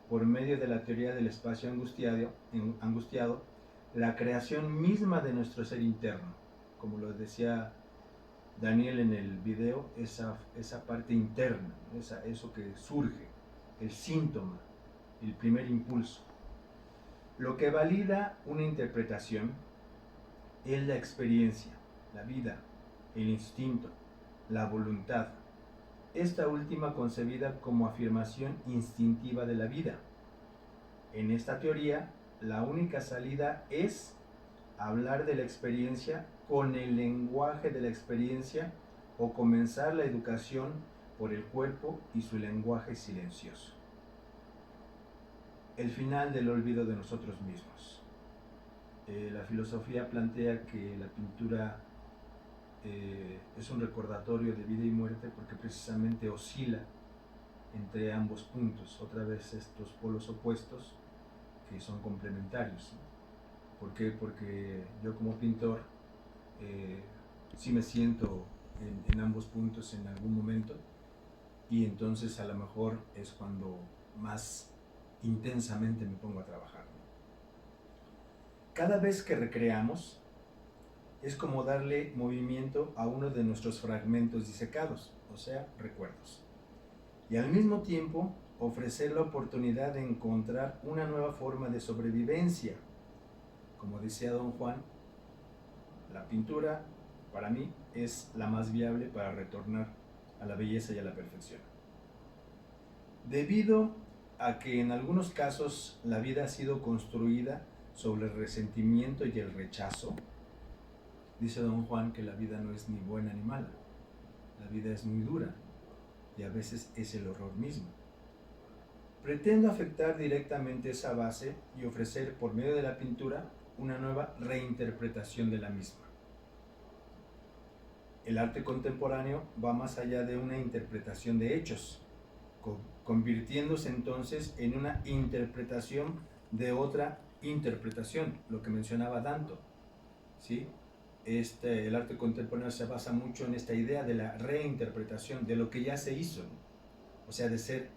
por medio de la teoría del espacio angustiado la creación misma de nuestro ser interno, como lo decía Daniel en el video, esa parte interna, eso que surge, el síntoma, el primer impulso. Lo que valida una interpretación es la experiencia, la vida, el instinto, la voluntad, esta última concebida como afirmación instintiva de la vida. En esta teoría, la única salida es hablar de la experiencia con el lenguaje de la experiencia o comenzar la educación por el cuerpo y su lenguaje silencioso. El final del olvido de nosotros mismos. La filosofía plantea que la pintura es un recordatorio de vida y muerte porque precisamente oscila entre ambos puntos, otra vez estos polos opuestos que son complementarios. ¿Por qué? Porque yo como pintor sí me siento en ambos puntos en algún momento, y entonces a lo mejor es cuando más intensamente me pongo a trabajar. Cada vez que recreamos es como darle movimiento a uno de nuestros fragmentos disecados, o sea, recuerdos, y al mismo tiempo ofrecer la oportunidad de encontrar una nueva forma de sobrevivencia. Como decía Don Juan, la pintura para mí es la más viable para retornar a la belleza y a la perfección. Debido a que en algunos casos la vida ha sido construida sobre el resentimiento y el rechazo, dice Don Juan que la vida no es ni buena ni mala, la vida es muy dura y a veces es el horror mismo. Pretendo afectar directamente esa base y ofrecer por medio de la pintura una nueva reinterpretación de la misma. El arte contemporáneo va más allá de una interpretación de hechos, convirtiéndose entonces en una interpretación de otra interpretación, lo que mencionaba Danto, ¿sí? El arte contemporáneo se basa mucho en esta idea de la reinterpretación de lo que ya se hizo, ¿no? O sea, de ser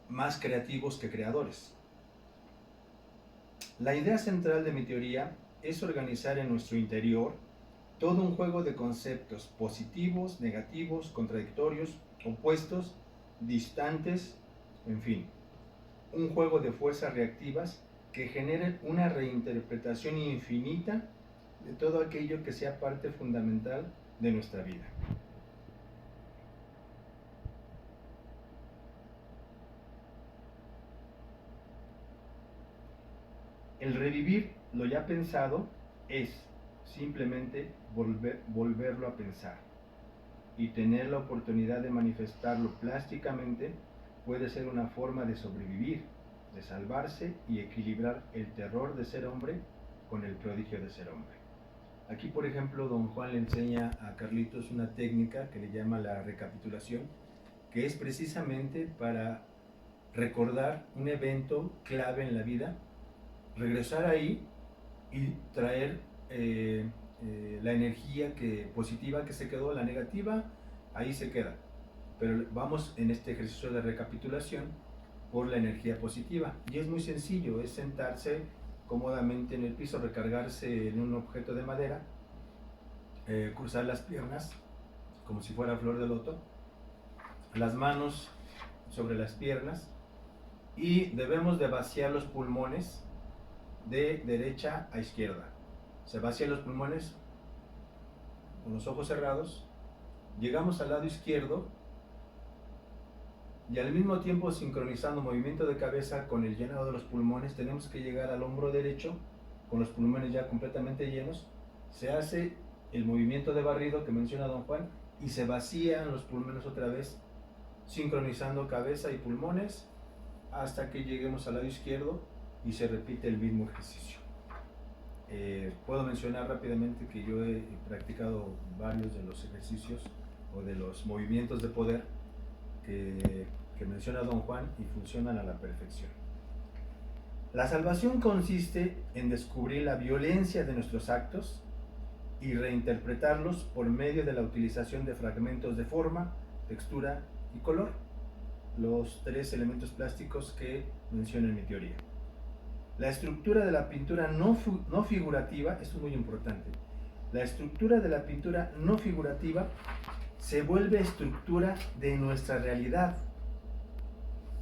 más creativos que creadores. La idea central de mi teoría es organizar en nuestro interior todo un juego de conceptos positivos, negativos, contradictorios, opuestos, distantes, en fin, un juego de fuerzas reactivas que generen una reinterpretación infinita de todo aquello que sea parte fundamental de nuestra vida. El revivir lo ya pensado es simplemente volverlo a pensar, y tener la oportunidad de manifestarlo plásticamente puede ser una forma de sobrevivir, de salvarse y equilibrar el terror de ser hombre con el prodigio de ser hombre. Aquí, por ejemplo, Don Juan le enseña a Carlitos una técnica que le llama la recapitulación, que es precisamente para recordar un evento clave en la vida, regresar ahí y traer la energía positiva que se quedó, la negativa, ahí se queda. Pero vamos en este ejercicio de recapitulación por la energía positiva. Y es muy sencillo, es sentarse cómodamente en el piso, recargarse en un objeto de madera, cruzar las piernas como si fuera flor de loto, las manos sobre las piernas, y debemos de vaciar los pulmones de derecha a izquierda. Se vacían los pulmones con los ojos cerrados, llegamos al lado izquierdo y al mismo tiempo, sincronizando movimiento de cabeza con el llenado de los pulmones, tenemos que llegar al hombro derecho con los pulmones ya completamente llenos. Se hace el movimiento de barrido que menciona Don Juan y se vacían los pulmones otra vez, sincronizando cabeza y pulmones hasta que lleguemos al lado izquierdo y se repite el mismo ejercicio. Puedo mencionar rápidamente que yo he practicado varios de los ejercicios o de los movimientos de poder que menciona Don Juan y funcionan a la perfección. La salvación consiste en descubrir la violencia de nuestros actos y reinterpretarlos por medio de la utilización de fragmentos de forma, textura y color, los 3 elementos plásticos que menciono en mi teoría. La estructura de la pintura no figurativa, esto es muy importante, la estructura de la pintura no figurativa se vuelve estructura de nuestra realidad.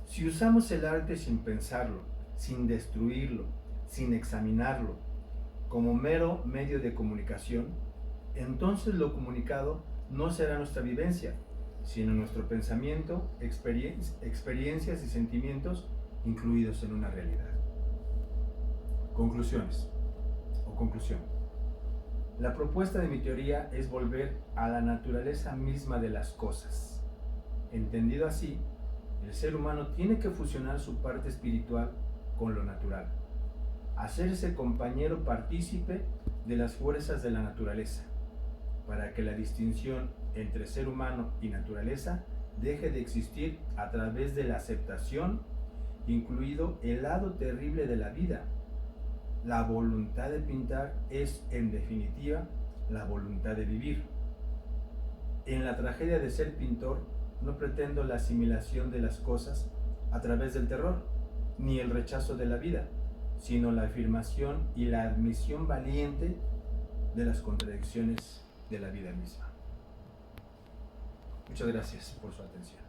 Si usamos el arte sin pensarlo, sin destruirlo, sin examinarlo, como mero medio de comunicación, entonces lo comunicado no será nuestra vivencia, sino nuestro pensamiento, experiencias y sentimientos incluidos en una realidad. Conclusiones o conclusión. La propuesta de mi teoría es volver a la naturaleza misma de las cosas. Entendido así, el ser humano tiene que fusionar su parte espiritual con lo natural, hacerse compañero partícipe de las fuerzas de la naturaleza, para que la distinción entre ser humano y naturaleza deje de existir a través de la aceptación, incluido el lado terrible de la vida. La voluntad de pintar es, en definitiva, la voluntad de vivir. En la tragedia de ser pintor, no pretendo la asimilación de las cosas a través del terror, ni el rechazo de la vida, sino la afirmación y la admisión valiente de las contradicciones de la vida misma. Muchas gracias por su atención.